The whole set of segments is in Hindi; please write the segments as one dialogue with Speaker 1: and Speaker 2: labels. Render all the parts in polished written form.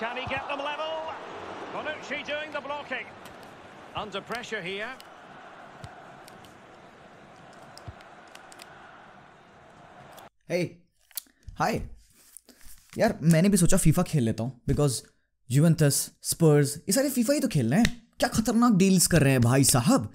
Speaker 1: Can he get them level? Bonucci doing the blocking. Under pressure here.
Speaker 2: Hey, hi. यार मैंने भी सोचा फीफा खेल लेता हूँ बिकॉज यूवेंटस, स्पर्स, ये सारे फीफा ही तो खेल रहे हैं. क्या खतरनाक डील्स कर रहे हैं भाई साहब.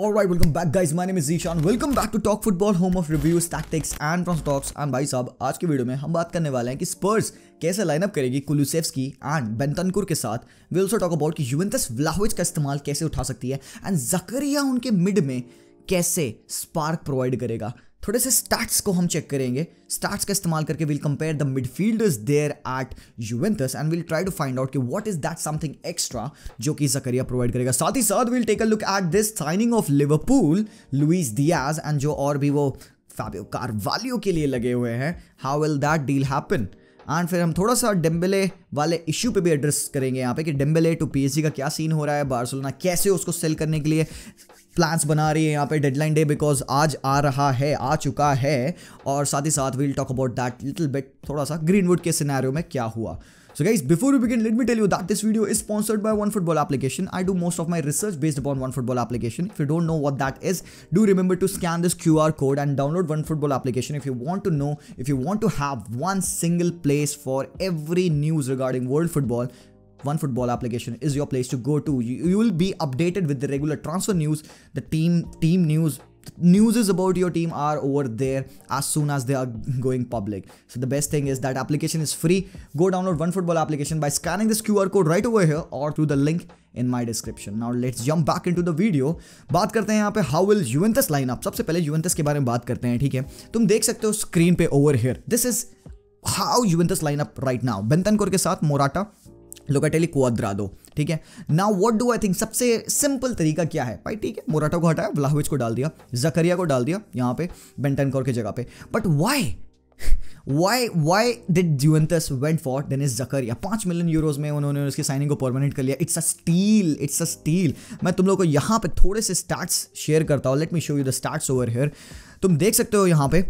Speaker 2: Alright, welcome back guys. My name is Zishan. Welcome back to Talk Football, home of reviews, tactics and from talks. And भाई साहब आज की वीडियो में हम बात करने वाले हैं कि स्पर्स कैसे लाइनअप करेगी कुलुसेव्स्की एंड बेंटनकुर के साथ. वी ऑल्सो टॉक अबाउट कि यूवेंटस व्लाहोविच का इस्तेमाल कैसे उठा सकती है एंड जकरिया उनके मिड में कैसे स्पार्क प्रोवाइड करेगा. थोड़े से स्टैट्स को हम चेक करेंगे. स्टैट्स का इस्तेमाल करके will compare the midfielders there at Juventus and will try to find out कि what is that something extra जो कि जकरिया प्रोवाइड करेगा. साथ ही साथ will take a look at this signing of Liverpool, Luis Diaz and जो और भी वो फैबियो कार्वालियो के लिए लगे हुए हैं. How will that deal happen. And फिर हम थोड़ा सा डेम्बेले वाले इश्यू पे भी एड्रेस करेंगे यहाँ पे कि डेम्बेले टू पीएसजी का क्या सीन हो रहा है. बार्सिलोना कैसे उसको सेल करने के लिए प्लान्स बना रही है यहाँ पे डेडलाइन डे बिकॉज आज आ चुका है. और साथ ही साथ we'll talk about that little bit, थोड़ा सा ग्रीनवुड के सिनेरियो में क्या हुआ. So guys, before we begin, let me tell you that this video is sponsored by OneFootball application. I do most of my research based upon OneFootball application. If you don't know what that is, do remember to scan this QR code and download OneFootball application if you want to know, if you want to have one single place for every news regarding world football. OneFootball application is your place to go to. You will be updated with the regular transfer news, the team news. News is about your team are over there as soon as they are going public. So the best thing is that application is free. Go download OneFootball application by scanning this QR code right over here or through the link in my description. Now let's jump back into the video. बात करते हैं यहाँ पे how will Juventus line up. सबसे पहले Juventus के बारे में बात करते हैं, ठीक है. तुम देख सकते हो स्क्रीन पे over here. This is how Juventus line up right now. बेंटनकुर के साथ मोराटा, लोकाटेली, क्वाद्राडो, ठीक है. Now what do I think सबसे सिंपल तरीका क्या है भाई. ठीक है, मोराटा को हटाया, व्लाहोविच को डाल दिया, जकरिया को डाल दिया यहाँ पे बेंटनकुर की जगह पे. But why did Juventus went for Denis Zakaria? 5 million euros में उन्होंने उसकी साइनिंग को परमानेंट कर लिया. It's a steel. मैं तुम लोगों को यहाँ पे थोड़े से स्टैट्स शेयर करता हूँ. Let me show you the stats over here. तुम देख सकते हो यहाँ पे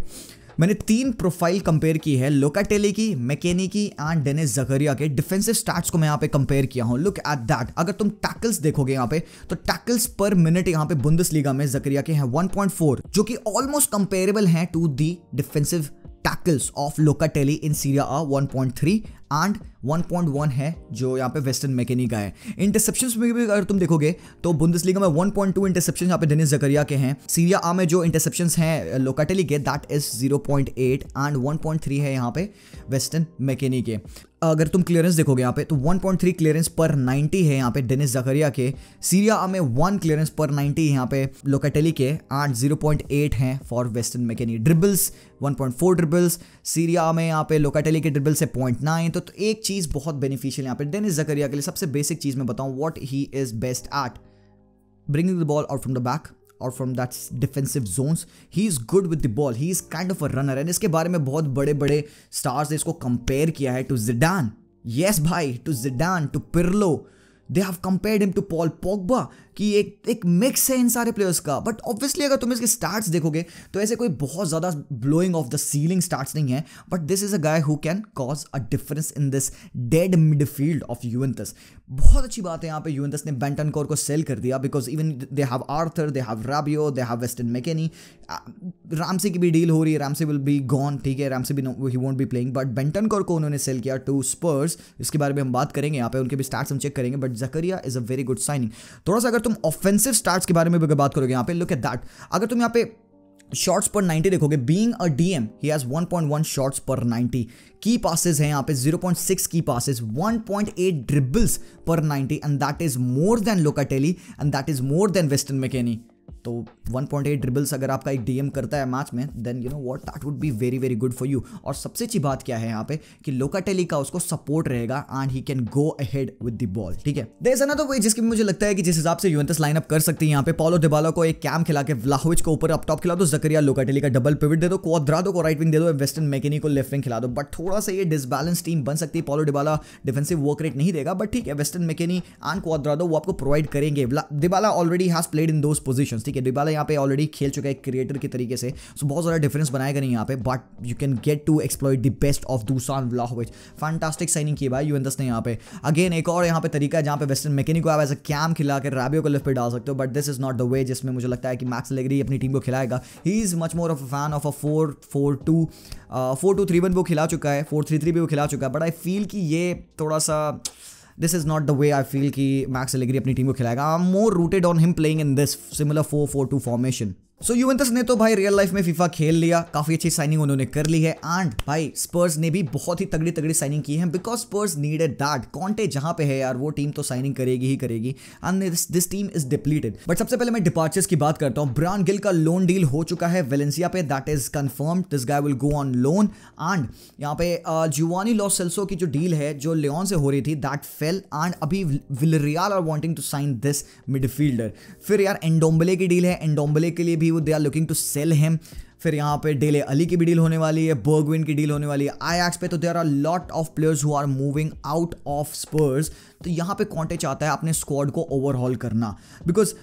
Speaker 2: मैंने 3 प्रोफाइल कंपेयर की है, लोकाटेली की, मैकेनी की एंड डेनिस जकरिया के. डिफेंसिव स्टैट्स को मैं यहाँ पे कंपेयर किया हूँ. Look at that. अगर तुम टैकल्स देखोगे यहाँ पे तो टैकल्स पर मिनट यहाँ पे बुंदेसलीगा में जकरिया के हैं 1.4 जो कि ऑलमोस्ट कंपेरेबल हैं to the defensive tackles of Locatelli in Serie A 1.3 and 1.1 है जो यहाँ पे वेस्टर्न मैकेनी का है. इंटरसेप्शंस में भी अगर तुम देखोगे तो बुंदेसलीगा में 1.2 इंटरसेप्शन यहाँ पे डेनिस जकरिया के हैं. सीरिया आ में जो इंटरसेप्शंस हैं लोकाटेली के दैट इज 0.8 एंड 1.3 है यहाँ पे वेस्टर्न मैकेनी के. अगर तुम क्लियरेंस देखोगे यहाँ पे तो 1.3 क्लियरेंस पर 90 है यहाँ पे डेनिस जकरिया के. सीरिया आ में 1 क्लियरेंस पर 90 यहाँ पे लोकाटेली के एंड 0.8 हैं for Weston McKennie. Dribbles 1.4 dribbles Serie A में यहाँ पे लोकाटेली के ड्रिबल से 0.9. तो एक चीज़ बहुत बेनिफिशियल यहाँ पे डेनिस जकरिया के लिए. सबसे बेसिक चीज़ मैं बताऊँ what he is best at, bringing the ball out from the back और from that defensive zones. He is good with the ball, he is kind of a runner. And इसके बारे में बहुत बड़े बड़े स्टार्स ने इसको कंपेयर किया है टू जिडान. यस भाई, to Zidane, to Pirlo. They have compared him to Paul Pogba कि एक मिक्स है इन सारे प्लेयर्स का. बट ऑब्वियसली अगर तुम इसके स्टार्ट्स देखोगे तो ऐसे कोई बहुत ज़्यादा blowing of the ceiling starts नहीं है. But this is a guy who can cause a difference in this dead midfield of Juventus. बहुत अच्छी बात है यहाँ पे यूवेंटस ने बेंटनकुर को सेल कर दिया because even they have Arthur, they have Rabiot, they have Weston McKennie. Ramsey की भी डील हो रही है, रामसी विल बी गॉन, ठीक है, रामसी भी he won't be playing. But Bentancur को उन्होंने सेल किया टू स्पर्स. इसके बारे में हम बात करेंगे यहाँ पे, उनके भी स्टार्ट्स हम चेक करेंगे. But Zakaria is a very good signing. थोड़ा सा अगर तुम ऑफेंसिव स्टार्ट्स के बारे में भी बात करोगे यहाँ पे, लुक एट दैट. अगर तुम यहाँ पे शॉट्स पर 90 देखोगे, being a DM he has 1.1 shots पर 90. की पासेस हैं यहाँ पे 0.6 की पासेस, 1.8 ड्रिबल्स पर 90 and that is more than Locatelli and that is more than Weston McKennie. तो 1.8 ड्रिबल्स अगर आपका एक डीएम करता है मैच में, then you know what, that would be very very good for you. और सबसे अच्छी बात क्या है यहाँ पे कि लोकाटेली का उसको सपोर्ट रहेगा and he can go ahead with the ball. ठीक है, देयर इज अनदर वे जिसकी मुझे लगता है कि जिस हिसाब से यूवेंटस लाइनअप कर सकती है यहाँ पे. पॉलो डिबाला को एक कैम खिला के व्लाहोविच को ऊपर अप टॉप खिला दो, जकरिया लोकाटेली का डबल पिवट दे दो, क्वाद्राडो को राइट विंग दे दो, वेस्टर्न मैकेनी को लेफ्ट विंग खिला दो. बट थोड़ा सा ये डिसबैलेंस टीम बन सकती है. Paulo Dybala defensive work rate नहीं देगा, बट ठीक है, वेस्टर्न मैकेनी एंड क्वाद्राडो वो आपको प्रोवाइड करेंगे. Dybala already has played in those positions, ठीक है. है। डिबाला यहाँ पे ऑलरेडी खेल चुका है क्रिएटर के तरीके से, सो बहुत ज़्यादा डिफरेंस बनाएगा नहीं यहाँ पे, but you can get to exploit the best of Dusan Vlahovic. Fantastic signing की भाई यूवेंटस ने यहाँ पे। अगेन एक और यहाँ पे तरीका है जहाँ पे वेस्टर्न मैकेनिक को आप एज अ कैम खिला कर राबियो को लेफ्ट पे डाल सकते हो, but this is not the way जिसमें मुझे लगता है कि मैक्स एलेग्री अपनी टीम को खिलाएगा। He is much more of a fan of a 4-2-3-1 वो खिला चुका है, 4-3-3 भी वो खिला चुका है, बट आई फील कि ये थोड़ा सा this is not the way I feel कि मैक्स एलेग्री अपनी टीम को खिलाएगा। I am more rooted on him playing in this similar 4-4-2 formation. So Juventus ने तो भाई रियल लाइफ में फीफा खेल लिया, काफी अच्छी साइनिंग उन्होंने कर ली है, एंड भाई स्पर्स ने भी बहुत ही तगड़ी तगड़ी साइनिंग की है, because Spurs needed that. Conte जहां पे है यार वो टीम तो साइनिंग करेगी ही करेगी, and this team is depleted. But सबसे पहले मैं डिपार्चर्स की बात करता हूं। ब्रायन गिल का लोन डील हो चुका है वेलेंसिया पे, that is confirmed, this guy will go on loan. And यहाँ पे जियोवानी लो सेल्सो की जो डील है जो लियोन से हो रही थी दैट फेल, एंड अभी Villarreal are wanting to sign this midfielder. फिर यार एंडोम्बले की डील है, एंडोम्बले के लिए भी वो they are looking to sell him. फिर यहाँ पे डेले अली की भी डील होने वाली है, बर्गविन की डील होने वाली है आयाक्स पे। तो there are lot of players who are moving out of Spurs. तो यहाँ पे कॉन्टे चाहता है अपने स्क्वाड को ओवरहॉल करना, बिकॉज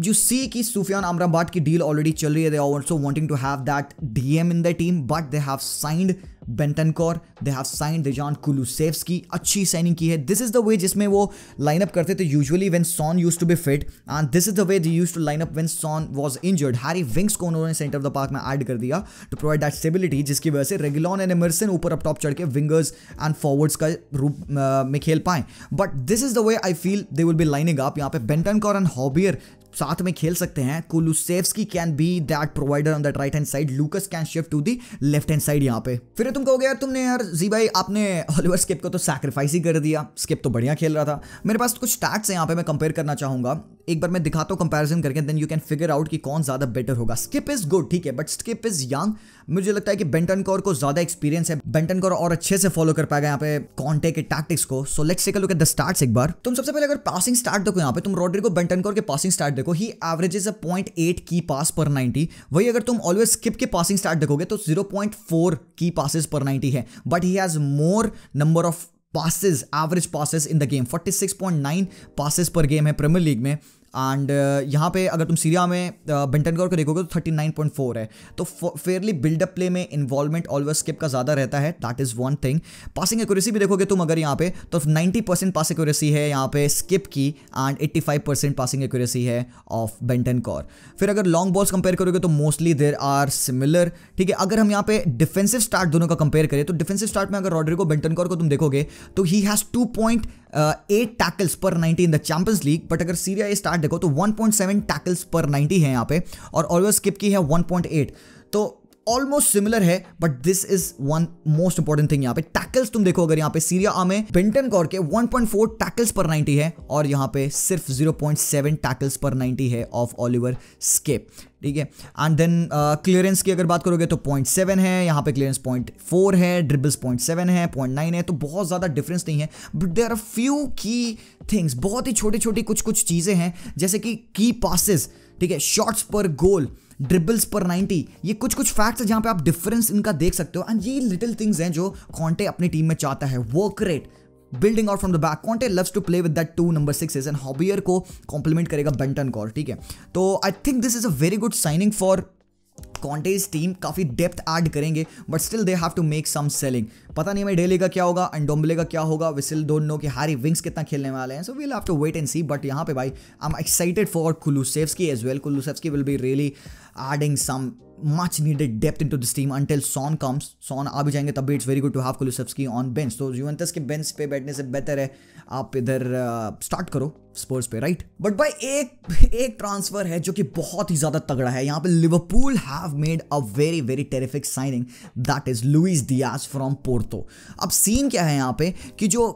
Speaker 2: you see कि सुफियान अमराबाद की डील ऑलरेडी चल रही है, they are also wanting to have that DM in their team, but they have signed Bentancur, they have signed Dejan Kulusevski, अच्छी साइनिंग की है। This is the way जिसमें वो लाइनअप करते थे usually when Son used to be fit, and this is the way they used to line up when Son was injured. Harry Winks को उन्होंने सेंटर ऑफ द पार्क में ऐड कर दिया to provide that stability, जिसकी वजह से रेगिलॉन एंड एमरसन ऊपर अप टॉप चढ़ के विंगर्स एंड फॉरवर्ड्स का रूप में खेल पाएं। But this is the way I feel they will be lining up. यहाँ पे बेंटनकर एंड हॉबियर साथ में खेल सकते हैं। Kulusevski can be that provider on that right hand side, Lucas can shift to the left hand side यहाँ पे। फिर तुम कहोगे यार तुमने यार जी भाई आपने ओलिवर स्किप को तो सैक्रिफाइस ही कर दिया, स्किप तो बढ़िया खेल रहा था। मेरे पास कुछ स्टैट्स हैं यहाँ पे, मैं कंपेयर करना चाहूंगा, एक बार मैं दिखाता हूँ कंपैरिजन करके, then you can figure out कि कौन ज्यादा बेटर होगा। स्किप इज गुड ठीक है, बट स्किप इज यंग। मुझे लगता है कि बेंटनकर को ज्यादा एक्सपीरियंस है, बेंटनकर और अच्छे से फॉलो कर पाएगा यहाँ पे कॉन्टे के टैक्टिक्स को। So let's take a look at the stats एक बार। तुम सबसे पहले अगर पासिंग स्टार्ट देखो यहाँ पे, तुम रॉड्रिगो बेंटनकर के पासिंग स्टार्ट देखो, ही एवरेजेस 0.8 की पास पर 90। वही अगर तुम ऑलवेज स्किप के पासिंग स्टार्ट देखोगे तो 0.4 की पासेस पर 90 है, but he has more number of passes, average passes in the game, 46.9 passes per game है प्रीमियर लीग में। एंड यहाँ पे अगर तुम सीरिया में बेंटनकर को देखोगे तो 39.4 है। तो फेयरली बिल्डअप प्ले में इन्वॉल्वमेंट ऑलवेज स्किप का ज़्यादा रहता है, that is one thing. Passing accuracy भी देखोगे तुम अगर यहाँ पे तो 90% पास एक्यूरेसी है यहाँ पे स्किप की, एंड 85% पासिंग एक्यूरेसी है ऑफ बेंटनकर। फिर अगर लॉन्ग बॉल्स कंपेयर करोगे तो मोस्टली देर आर सिमिलर ठीक है। अगर हम यहाँ पे डिफेंसिव स्टार्ट दोनों का कंपेयर करें तो डिफेंसिव स्टार्ट में अगर रॉड्रिगो बेंटनकर को तुम देखोगे तो ही हैज़ 2.8 टैकल्स पर 90 in the champions league, but अगर सीरिया स्टार्ट देखो तो 1.7 टैकल्स पर 90 है यहाँ पे, और ऑलवेज स्किप की है 1.8। तो ऑलमोस्ट सिमिलर है, but this is one most important thing. यहाँ पे टैकल्स तुम देखो अगर यहाँ पे सीरिया आ में बेंटनकर के 1.4 टैकल्स पर 90 है, और यहाँ पे सिर्फ 0.7 टैकल्स पर 90 है ऑफ ऑलिवर स्किप ठीक है। एंड देन क्लियरेंस की अगर बात करोगे तो 0.7 है, यहाँ पे क्लियरेंस 0.4 है, ड्रिबल्स 0.7 है, 0.9 है, तो बहुत ज़्यादा डिफरेंस नहीं है। बट देयर आर फ्यू की थिंग्स, बहुत ही छोटी छोटी कुछ चीज़ें हैं, जैसे कि की पासेस ठीक है, शॉट्स पर गोल, ड्रिबल्स पर 90, ये कुछ फैक्ट्स हैं जहाँ पे आप डिफरेंस इनका देख सकते हो। एंड ये लिटिल थिंग्स हैं जो कॉन्टे अपनी टीम में चाहता है। Work rate, building out from the back, Conte loves to play with that 2 number 6s, and हॉबियर को कॉम्प्लीमेंट करेगा बेंटनकर ठीक है। तो I think this is a very good signing for Conte's team. काफ़ी डेप्थ ऐड करेंगे, but still they have to make some selling. पता नहीं मैं डेली का क्या होगा, एंडोम्बले का क्या होगा, वी स्टिल डोंट नो कि हैरी विंक्स कितना खेलने वाले हैं, so we'll have to wait and see. But यहाँ पे भाई I am excited for Kulusevski as well. Kulusevski will be really adding some much needed depth into this team until Son comes. Son आ भी जाएंगे तब भी it's very good to have Kulusevski on bench. तो यूवेंटस के बेंच पे बैठने से बेहतर है आप इधर स्टार्ट करो स्पर्स पे राइट। बट भाई एक ट्रांसफर है जो कि बहुत ही ज्यादा तगड़ा है। यहाँ पे Liverpool have made a very very terrific signing, that is Luis Diaz from Porto. अब सीन क्या है यहाँ पे कि जो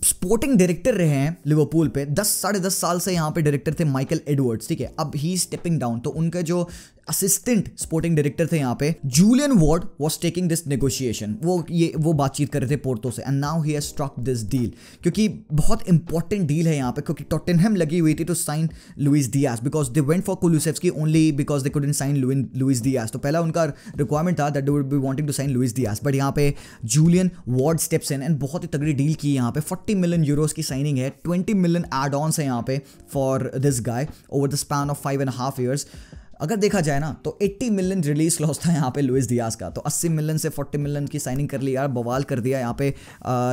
Speaker 2: स्पोर्टिंग डायरेक्टर रहे हैं लिवरपूल पे 10 साढ़े 10 साल से यहाँ पे डायरेक्टर थे माइकल एडवर्ड्स ठीक है। अब ही स्टेपिंग डाउन, तो उनका जो असिस्टेंट स्पोर्टिंग डायरेक्टर थे यहाँ पे, Julian Ward was taking this negotiation, वो बातचीत कर रहे थे पोर्टो से, and now he has struck this deal, क्योंकि बहुत इंपॉर्टेंट डील है यहाँ पे, क्योंकि टॉटनहम लगी हुई थी to sign Luis Diaz because they went for Kulusevski only because they couldn't sign Luis Diaz. तो पहला उनका रिक्वायरमेंट था that they would be wanting to sign Luis Diaz, but यहाँ पे Julian Ward steps in and बहुत ही तगड़ी डील की यहाँ पे। 40 मिलियन यूरोस की साइनिंग है, 20 मिलियन एड ऑन्स है यहाँ पे for this guy over the span of 5.5 years। अगर देखा जाए ना तो 80 मिलियन रिलीज क्लॉज था यहाँ पे लुइस डियाज का, तो 80 मिलियन से 40 मिलियन की साइनिंग कर ली यार, बवाल कर दिया यहाँ पे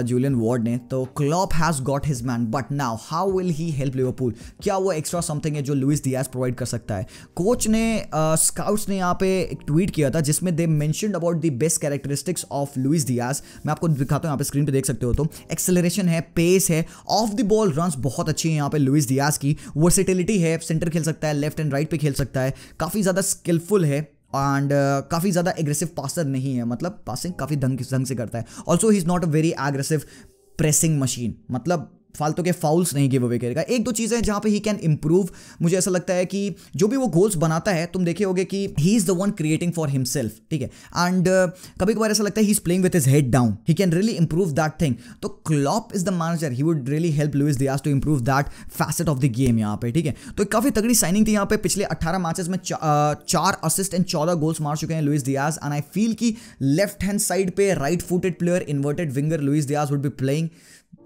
Speaker 2: जूलियन वार्ड ने। तो Klopp has got his man, but now how will he help Liverpool? क्या वो एक्स्ट्रा समथिंग है जो लुइस डियाज प्रोवाइड कर सकता है? कोच ने स्काउट्स ने यहाँ पे एक ट्वीट किया था जिसमें they mentioned about the best characteristics of Luis Diaz. मैं आपको दिखाता हूँ, यहाँ पे स्क्रीन पे देख सकते हो। तो एक्सेलरेशन है, पेस है, ऑफ द बॉल रन्स बहुत अच्छी है यहाँ पे लुइस डियाज की, वर्सेटिलिटी है, सेंटर खेल सकता है, लेफ्ट एंड राइट पे खेल सकता है, काफ़ी ज़्यादा स्किलफुल है एंड काफ़ी ज़्यादा एग्रेसिव पासर नहीं है, मतलब पासिंग काफ़ी ढंग से करता है। Also he is not a very aggressive pressing machine, मतलब फालतू के फाउल्स नहीं गिव अवे करेगा। एक दो चीज़ें जहाँ पे ही कैन इंप्रूव, मुझे ऐसा लगता है कि जो भी वो गोल्स बनाता है, तुम देखे होगे कि he is the one creating for himself, ठीक है, एंड कभी कभार ऐसा लगता है he is playing with his head down, he can really improve that thing. तो Klopp is the manager, he would really help Luis Diaz to improve that facet of the game यहाँ पे, ठीक है। तो काफ़ी तगड़ी साइनिंग थी यहाँ पे। पिछले 18 मैचेस में 4 असिस्ट एंड 14 गोल्स मार चुके हैं Louis Diaz, and I feel कि लेफ्ट हैंड साइड पे right footed player, inverted winger Luis Diaz would be playing,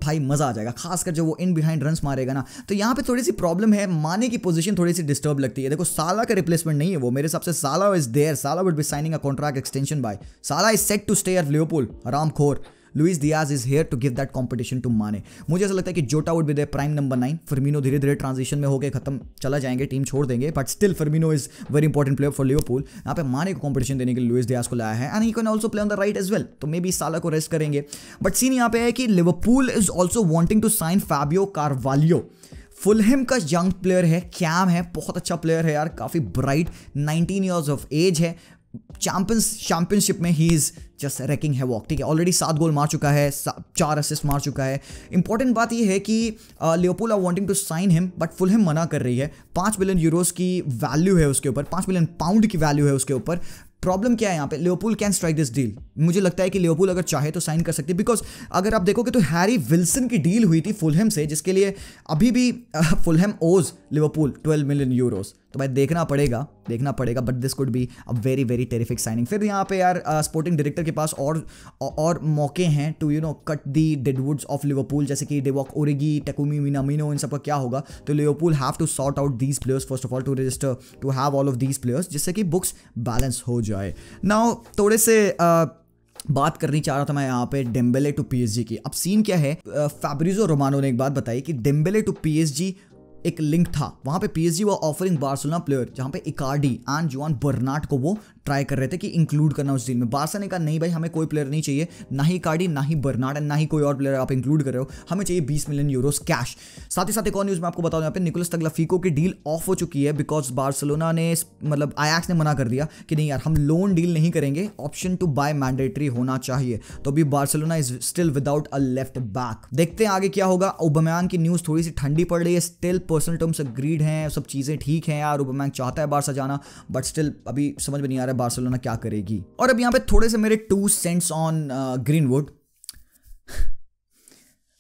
Speaker 2: भाई मजा आ जाएगा, खासकर जब वो इन बिहाइंड रन्स मारेगा ना। तो यहाँ पे थोड़ी सी प्रॉब्लम है, माने की पोजीशन थोड़ी सी डिस्टर्ब लगती है। देखो साला का रिप्लेसमेंट नहीं है वो, मेरे हिसाब से Salah is there, Salah would be signing a contract extension by, Salah is set to stay at Liverpool, हरामखोर। Luis Diaz is here to give that competition to Mane. मुझे ऐसा लगता है कि Jota would be their prime number 9, Firmino धीरे धीरे ट्रांजिशन में होकर खत्म चला जाएंगे, टीम छोड़ देंगे, but still Firmino is very important player for Liverpool. यहाँ पे माने को कंपटीशन देने के लिए लुइस डियाज को लाया है, and he can also play on the right as well, तो मे बी साला को रेस्ट करेंगे। बट सीन यहाँ पे है कि Liverpool is also wanting to sign Fabio Carvalho, Fulham का यंग प्लेयर है, कैम है, बहुत अच्छा प्लेयर है यार, काफ़ी ब्राइट, 19 ईयर्स ऑफ एज है, चैंपियनशिप में ही इज जस्ट रैकिंग हैवॉक, ठीक है। ऑलरेडी 7 गोल मार चुका है, 4 असिस्ट मार चुका है। इंपॉर्टेंट बात यह है कि Liverpool are wanting to sign him, but Fulham मना कर रही है। 5 मिलियन यूरोस की वैल्यू है उसके ऊपर, 5 मिलियन पाउंड की वैल्यू है उसके ऊपर। प्रॉब्लम क्या है यहाँ पे? Liverpool can strike this deal. मुझे लगता है कि लिवरपूल अगर चाहे तो साइन कर सकती है, बिकॉज अगर आप देखोगे तो हैरी विल्सन की डील हुई थी फुलहैम से, जिसके लिए अभी भी फुलहैम ओज लिवरपूल 12 मिलियन यूरोस। तो भाई देखना पड़ेगा, but this could be a very very terrific signing. फिर यहाँ पे यार स्पोर्टिंग डायरेक्टर के पास और मौके हैं to cut the deadwoods of Liverpool, जैसे कि डिवॉक ओरिगी, टेकुमी मिनामिनो, इन सब का क्या होगा। तो Liverpool have to sort out these players first of all, to register to have all of these players, जिससे कि बुक्स बैलेंस हो जाए। नाउ थोड़े से बात करनी चाह रहा था मैं यहाँ पे डेम्बेले टू पीएसजी की। अब सीन क्या है, फैब्रिजो रोमानो ने एक बात बताई कि डेम्बेले टू पीएसजी एक लिंक था, वहां पे पीएसजी वो ऑफरिंग बार्सिलोना प्लेयर, जहां पे इकार्डी एंड जुआन बर्नाट को वो ट्राई कर रहे थे कि इंक्लूड करना उस डील में। बार्सा ने कहा नहीं भाई, हमें कोई प्लेयर नहीं चाहिए, ना ही इकार्डी, ना ही बर्नाट एंड ना ही कोई और प्लेयर आप इंक्लूड कर रहे हो, हमें चाहिए 20 मिलियन यूरोस कैश। साथ ही साथ एक और न्यूज़ मैं आपको बता दूं, यहाँ पे निकोलस तगलाफिको की डील ऑफ हो चुकी है, बिकॉज बार्सिलोना ने, मतलब आयाक्स ने मना कर दिया कि नहीं यार हम लोन डील नहीं करेंगे, ऑप्शन टू बाय मैंडेटरी होना चाहिए। तो अभी Barcelona is still without a left back. देखते हैं आगे क्या होगा। ओबामेयांग की न्यूज़ थोड़ी सी ठंडी पड़ रही है, स्टिल पर्सनल टर्म्स अग्रीड हैं, सब चीज़ें ठीक हैं यार, ओबामेयांग चाहता है बार्सा जाना, बट स्टिल अभी समझ में नहीं आ रहा है बार्सिलोना क्या करेगी। और अब यहाँ पे थोड़े से मेरे 2 सेंट्स ऑन ग्रीनवुड।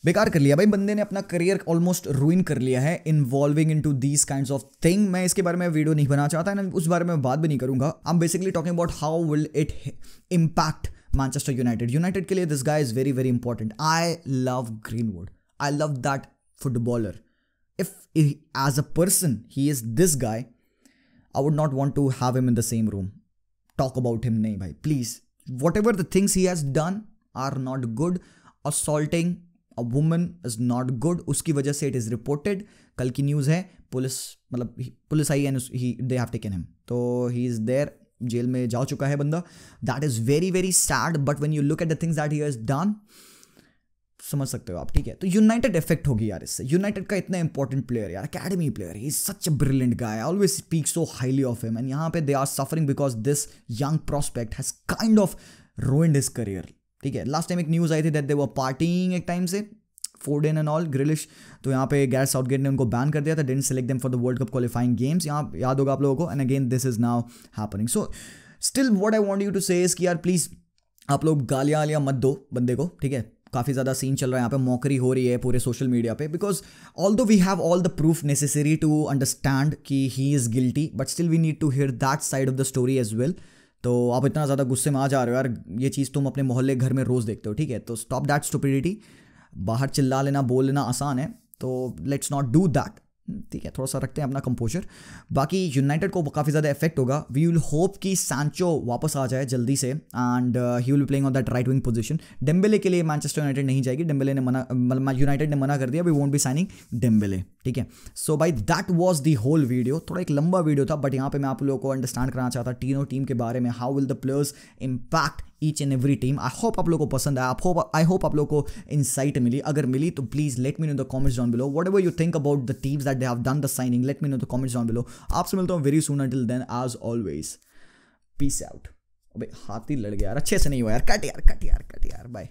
Speaker 2: बेकार कर लिया भाई बंदे ने, अपना करियर ऑलमोस्ट रूइन कर लिया है involving into these kinds of thing. मैं इसके बारे में वीडियो नहीं बना चाहता एंड उस बारे में बात भी नहीं करूंगा। I am basically talking about how will it impact Manchester United के लिए this guy is very very important. I love Greenwood, I love that footballer. If as a person he is this guy, I would not want to have him in the same room, talk about him, नहीं भाई please. whatever the things he has done are not good, assaulting a woman is not good, उसकी वजह से it is reported। कल की न्यूज़ है, police I and they have taken him, तो he is there, जेल में जा चुका है बंदा। that is very very sad, but when you look at the things that he has done, समझ सकते हो आप, ठीक है। तो यूनाइटेड इफेक्ट होगी यार इससे। यूनाइटेड का इतना इंपॉर्टेंट प्लेयर यार, academy player, he is such a brilliant guy, I always speak so highly of him, and यहाँ पे they are suffering because this young prospect has kind of ruined his career, ठीक है। लास्ट टाइम एक न्यूज़ आई थी दैट दे वर पार्टीइंग एक टाइम से, फोर्डन एंड ऑल, ग्रिलिश, तो यहाँ पे गैरेथ साउथगेट ने उनको बैन कर दिया था, didn't select them for the World Cup qualifying games, यहाँ याद होगा आप लोगों को, and again this is now happening. So still what I want you to say is कि यार प्लीज़ आप लोग गालियाँ मत दो बंदे को, ठीक है. काफ़ी ज़्यादा सीन चल रहा है यहाँ पे, मॉकरी हो रही है पूरे सोशल मीडिया पे, because although we have all the proof necessary to understand कि he is guilty, but still we need to hear that side of the story as well. तो आप इतना ज़्यादा गुस्से में आ जा रहे हो यार, ये चीज़ तुम अपने मोहल्ले घर में रोज़ देखते हो, ठीक है. तो स्टॉप दैट स्टुपिडिटी. बाहर चिल्ला लेना, बोल लेना आसान है, तो लेट्स नॉट डू दैट, ठीक है. थोड़ा सा रखते हैं अपना कंपोजर. बाकी यूनाइटेड को काफ़ी ज़्यादा इफेक्ट होगा. वी विल होप कि सैंचो वापस आ जाए जल्दी से, and he will be playing on that right wing position. Dembélé के लिए मैनचेस्टर यूनाइटेड नहीं जाएगी, डेम्बेले ने मना, यूनाइटेड ने मना कर दिया, we won't be signing Dembele, ठीक है. सो भाई that was the whole video. थोड़ा एक लंबा वीडियो था, बट यहाँ पे मैं आप लोगों को अंडरस्टैंड कराना चाहता तीनों टीम के बारे में, how will the players impact each and every team. I hope आप लोगों को पसंद आया, आई होप आप लोगों को इंसाइट मिली. अगर मिली तो please let me know the comments down below, whatever you think about the teams that they have done the signing, let me know the comments down below. आपसे मिलता हूँ very soon, until then as always peace out. अबे हाथ ही लड़ गया यार, अच्छे से नहीं हुआ यार, कट यार, बाय.